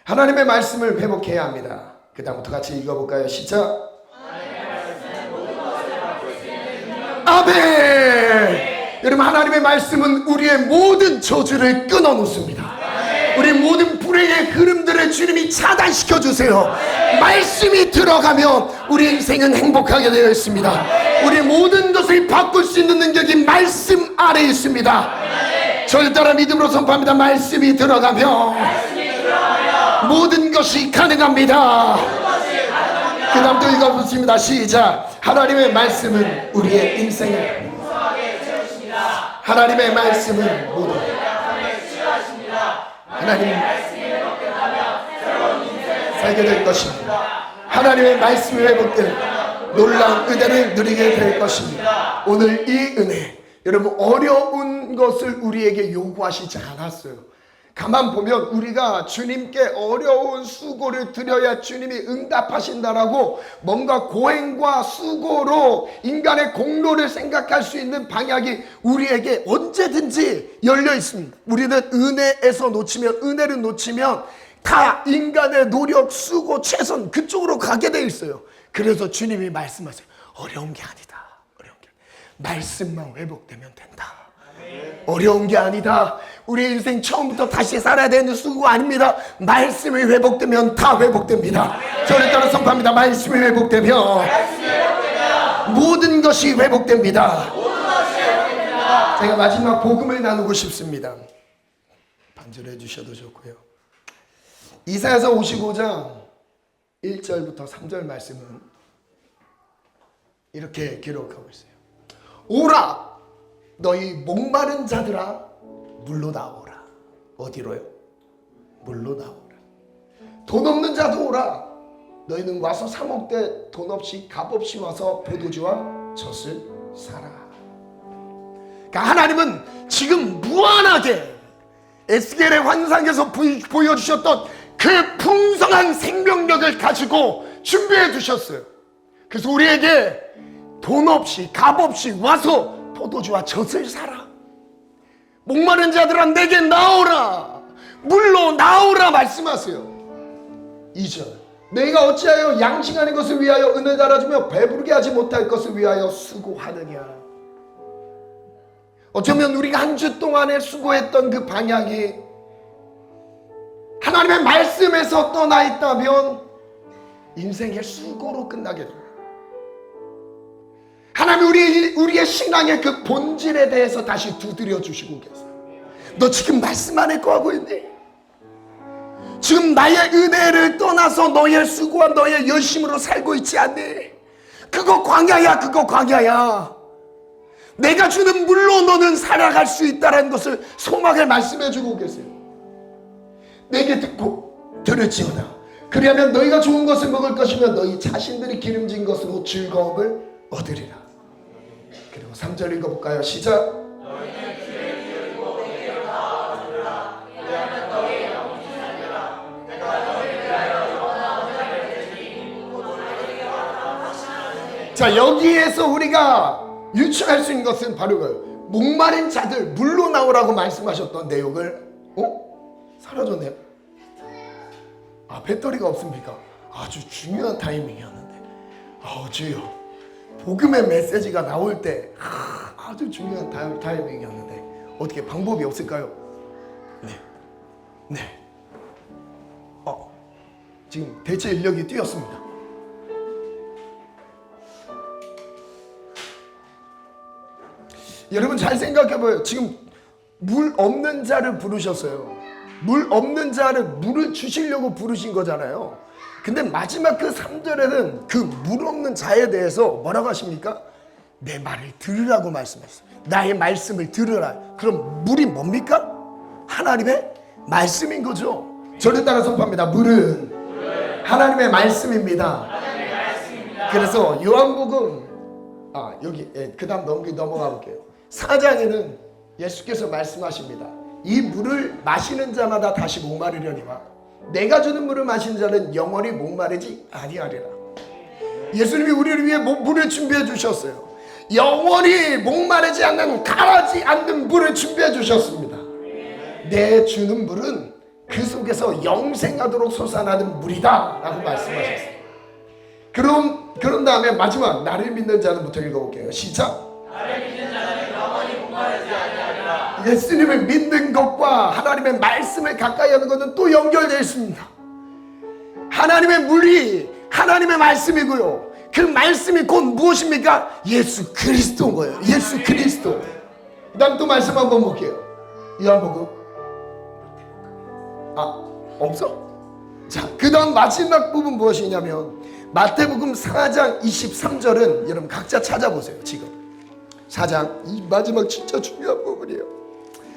하나님의 말씀을 회복해야 합니다. 그 다음부터 같이 읽어볼까요? 시작. 아멘. 여러분, 하나님의 말씀은 우리의 모든 저주를 끊어놓습니다. 우리 모든 불행의 흐름들을 주님이 차단시켜 주세요. 말씀이 들어가면 우리 인생은 행복하게 되어 있습니다. 우리 모든 것을 바꿀 수 있는 능력이 말씀 안에 있습니다. 저를 따라 믿음으로 선포합니다. 말씀이 들어가면 모든 것이 가능합니다. 그 다음 또 읽어보십니다. 시작. 하나님의 말씀은 우리의 인생을 하나님의 말씀은 모두 하나님의 말씀이 회복된다면 새로운 인생을 살게 될 것입니다. 하나님의 말씀이 회복되면 놀라운 은혜를 누리게 될 것입니다. 오늘 이 은혜, 여러분, 어려운 것을 우리에게 요구하시지 않았어요. 가만 보면 우리가 주님께 어려운 수고를 드려야 주님이 응답하신다라고 뭔가 고행과 수고로 인간의 공로를 생각할 수 있는 방향이 우리에게 언제든지 열려 있습니다. 우리는 은혜를 놓치면 다 인간의 노력, 수고, 최선 그쪽으로 가게 돼 있어요. 그래서 주님이 말씀하세요. 어려운 게 아니다. 말씀만 회복되면 된다. 어려운 게 아니다. 우리 인생 처음부터 다시 살아야 되는 수고 아닙니다. 말씀이 회복되면 다 회복됩니다. 저를 따라 선포합니다. 말씀이 회복되면 모든 것이 회복됩니다. 제가 마지막 복음을 나누고 싶습니다. 반절해 주셔도 좋고요. 이사야서 55장 1절부터 3절 말씀은 이렇게 기록하고 있어요. 오라 너희 목마른 자들아 물로 나오라. 어디로요? 물로 나오라. 돈 없는 자도 오라. 너희는 와서 사 먹되 돈 없이 값 없이 와서 포도주와 젖을 사라. 그러니까 하나님은 지금 무한하게 에스겔의 환상에서 보여주셨던 그 풍성한 생명력을 가지고 준비해 두셨어요. 그래서 우리에게 돈 없이 값 없이 와서 포도주와 젖을 사라. 목마른 자들아 내게 나오라. 물로 나오라 말씀하세요. 2절 너희가 어찌하여 양식하는 것을 위하여 은을 달아주며 배부르게 하지 못할 것을 위하여 수고하느냐. 어쩌면 우리가 한 주 동안에 수고했던 그 방향이 하나님의 말씀에서 떠나 있다면 인생의 수고로 끝나게 됩니다. 하나님 우리의 신앙의 그 본질에 대해서 다시 두드려 주시고 계세요. 너 지금 말씀 안에 거하고 있니? 지금 나의 은혜를 떠나서 너의 수고와 너의 열심으로 살고 있지 않니? 그거 광야야. 그거 광야야. 내가 주는 물로 너는 살아갈 수 있다는 것을 소망을 말씀해 주고 계세요. 내게 듣고 들을지어다. 그리하면 너희가 좋은 것을 먹을 것이며 너희 자신들이 기름진 것으로 즐거움을 얻으리라. 그리고 3절 읽어볼까요? 시작. 자, 여기에서 우리가 유추할 수 있는 것은 바로 목마른 자들 물로 나오라고 말씀하셨던 내용을 사라졌네요. 아, 배터리가 없습니까? 아주 중요한 타이밍이었는데. 주여, 복음의 메시지가 나올 때 아주 중요한 타이밍이었는데 어떻게 방법이 없을까요? 네. 지금 대체 인력이 뛰었습니다. 여러분 잘 생각해봐요. 지금 물 없는 자를 부르셨어요. 물 없는 자를 물을 주시려고 부르신 거잖아요. 근데 마지막 그 3절에는 그 물 없는 자에 대해서 뭐라고 하십니까? 내 말을 들으라고 말씀했어요. 나의 말씀을 들으라. 그럼 물이 뭡니까? 하나님의 말씀인 거죠. 저를 따라 선포합니다. 물은 하나님의 말씀입니다. 그래서 요한복음 여기 그 다음 넘어가 볼게요. 4장에는 예수께서 말씀하십니다. 이 물을 마시는 자마다 다시 목마르려니와 내가 주는 물을 마시는 자는 영원히 목마르지 아니하리라. 예수님이 우리를 위해 물을 준비해 주셨어요. 영원히 목마르지 않는 가라지 않는 물을 준비해 주셨습니다. 내 주는 물은 그 속에서 영생하도록 솟아나는 물이다 라고 말씀하셨어요. 그런 다음에 마지막 나를 믿는 자는부터 읽어볼게요. 시작. 나를 믿는 자는 영원히 목마르지 아니하리라. 예수님을 믿는 것과 하나님의 말씀을 가까이 하는 것은 또 연결되어 있습니다. 하나님의 물이 하나님의 말씀이고요. 그 말씀이 곧 무엇입니까? 예수 그리스도인 거예요. 예수 그리스도. 그 다음 또 말씀 한번 볼게요. 요한복음 없어? 자, 그 다음 마지막 부분 무엇이냐면 마태복음 4장 23절은 여러분 각자 찾아보세요. 지금 4장 이 마지막 진짜 중요한 부분이에요.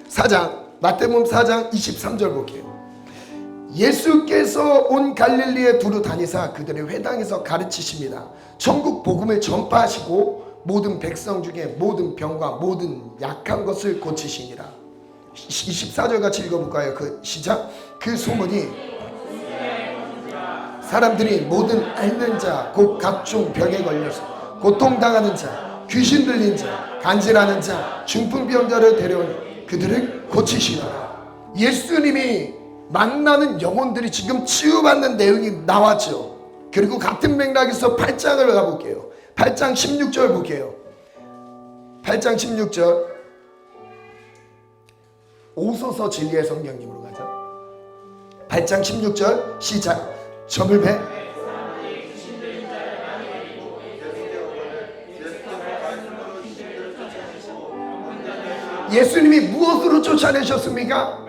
4장 마태복음 4장 23절 볼게요. 예수께서 온 갈릴리에 두루 다니사 그들의 회당에서 가르치십니다. 천국 복음을 전파하시고 모든 백성 중에 모든 병과 모든 약한 것을 고치시니라. 24절 같이 읽어볼까요? 그 시작. 그 소문이 사람들이 모든 앓는 자 곧 각종 병에 걸려서 고통당하는 자 귀신 들린 자 간질하는 자 중풍병자를 데려오니 그들을 고치시더라. 예수님이 만나는 영혼들이 지금 치유받는 내용이 나왔죠. 그리고 같은 맥락에서 8장을 가볼게요. 8장 16절 볼게요. 8장 16절 오소서 진리의 성경님으로 가자. 8장 16절 시작. 점을 배 예수님이 무엇으로 쫓아내셨습니까?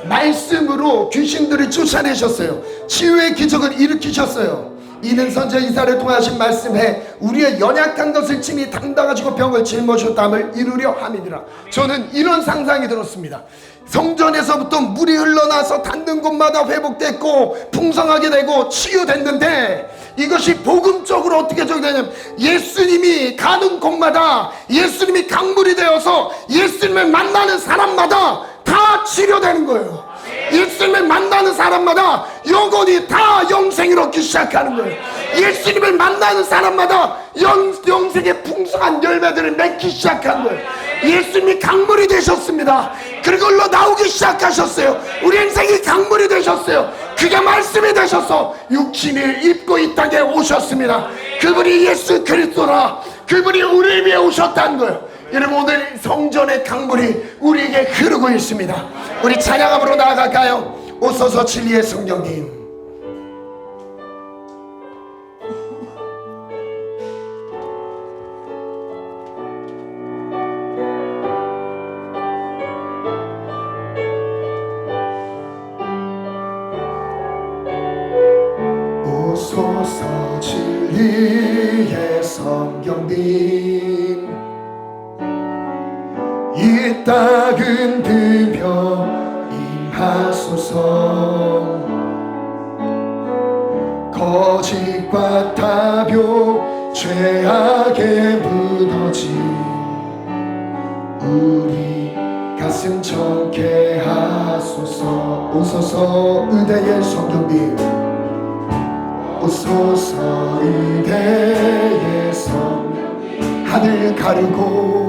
말씀으로 귀신들을 쫓아내셨어요. 치유의 기적을 일으키셨어요. 이는 선제 이사를 통하신 말씀에 우리의 연약한 것을 친히 담당하시고 병을 짊어졌다함을 이루려 함이니라. 저는 이런 상상이 들었습니다. 성전에서부터 물이 흘러나서 닿는 곳마다 회복됐고 풍성하게 되고 치유됐는데, 이것이 복음적으로 어떻게 적용되냐면 예수님이 가는 곳마다 예수님이 강물이 되어서 예수님을 만나는 사람마다 다 치료되는 거예요. 예수님을 만나는 사람마다 영혼이 다 영생을 얻기 시작하는 거예요. 예수님을 만나는 사람마다 영생의 풍성한 열매들을 맺기 시작한 거예요. 예수님이 강물이 되셨습니다. 그걸로 나오기 시작하셨어요. 우리 인생이 강물이 되셨어요. 그게 말씀이 되셔서 육신을 입고 이 땅에 오셨습니다. 그분이 예수 그리스도라. 그분이 우리를 위해 오셨다는 거예요. 여러분, 오늘 성전의 강물이 우리에게 흐르고 있습니다. 우리 찬양함으로 나아갈까요? 오소서 진리의 성령님. 오소서 진리의 성령님, 이 땅은 들며 임하소서. 거짓과 타협 죄악에 무너진 우리 가슴 정케 하소서. 오소서 의대의 성령님, 오소서 의대의 성령님, 하늘 가르고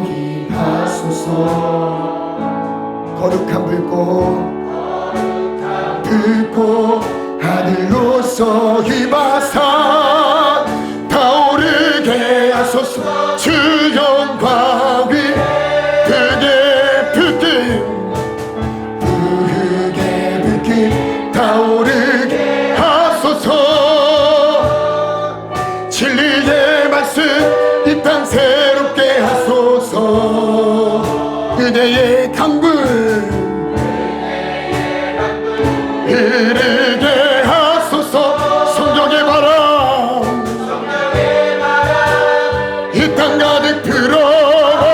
임하소서. 거룩한 불꽃 하늘로서 임하사 타오르게 하소서. 주 영광 위 크게 불길 타오르게 하소서. 진리의 말씀 이 땅 새롭게 하소서. 은혜의 강물 흐르게 하소서. 성령의 바람 이 땅 가득 불어와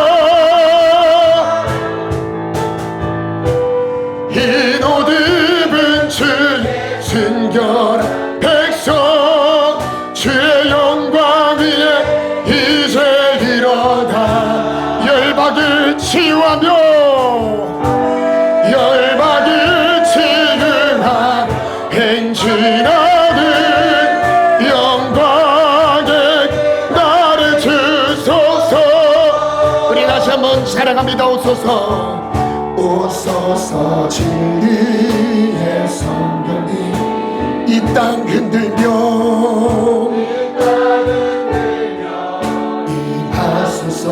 흰 옷 입은 주의 순결한 백성, 주의 영광 위에 이제 일어나 열박을 치유하며 열박을 치유한 행진하는 영광의 나를 주소서. 우리 다시 한번 사랑합니다. 오소서. 오소서 진리의 성령님, 이 땅 흔들며 임하소서.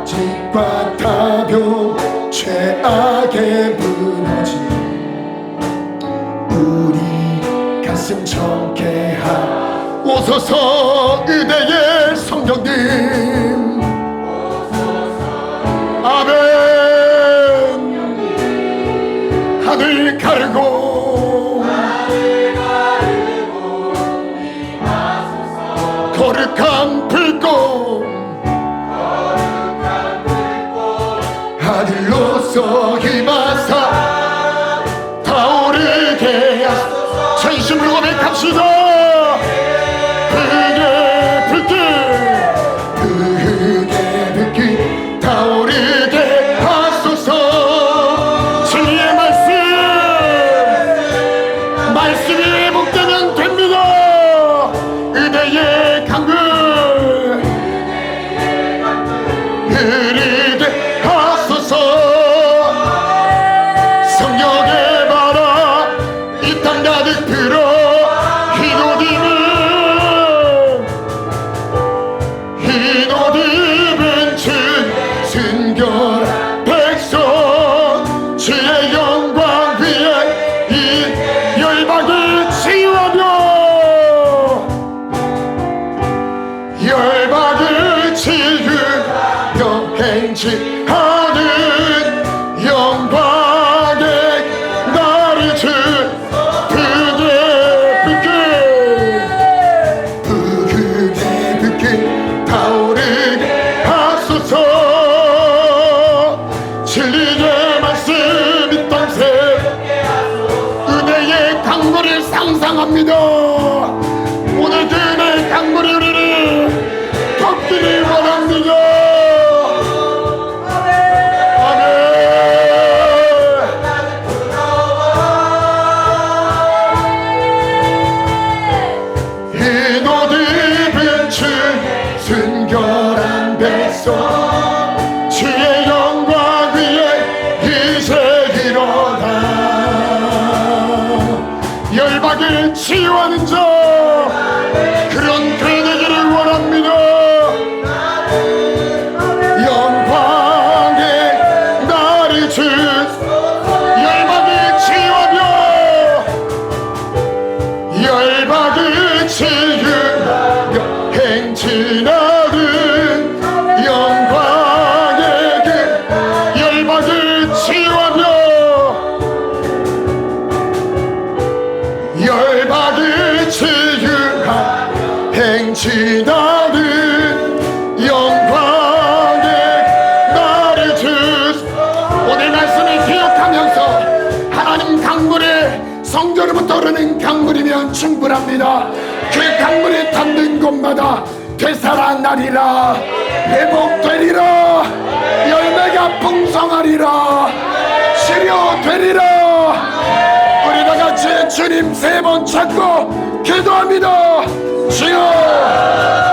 짓과 타협 죄악에 무너진 우리 가슴 정케 하소서. 의대의 성령님, 아멘. 하늘 가르고 거룩한 불꽃 하늘로서 임하사 타오르게 하소서. 전심으로 고백합시다. 타오르게 하소서. 진리의 말씀이 회복되면 됩니다. 의대의 강물 흐르게 하소서. 성령의 바람 이 땅 가득 불어 흰 옷 입은 상상합니다. 오늘 주님의 강물이 우리를 덮기를 원합니다. 순결한 백성 주의 영광 위에 이제 일어나 열박을 치유하는 자 그런 그대 되기를 원합니다. 영광의 나를 주 열박을 치유하며 열박을 치유하며 행진하는 영광의 그 열박을 치유하며 열박을 치유하며 행진하는 영광의 나를 주소. 오늘 말씀을 기억하면서 하나님 강물의 성전으로부터 흐르는 강물이면 충분합니다. 그 강물이 닿는 곳마다 되살아나리라, 회복되리라, 열매가 풍성하리라, 치료되리라. 우리 다 같이 주님 세 번 찾고 기도합니다. 주여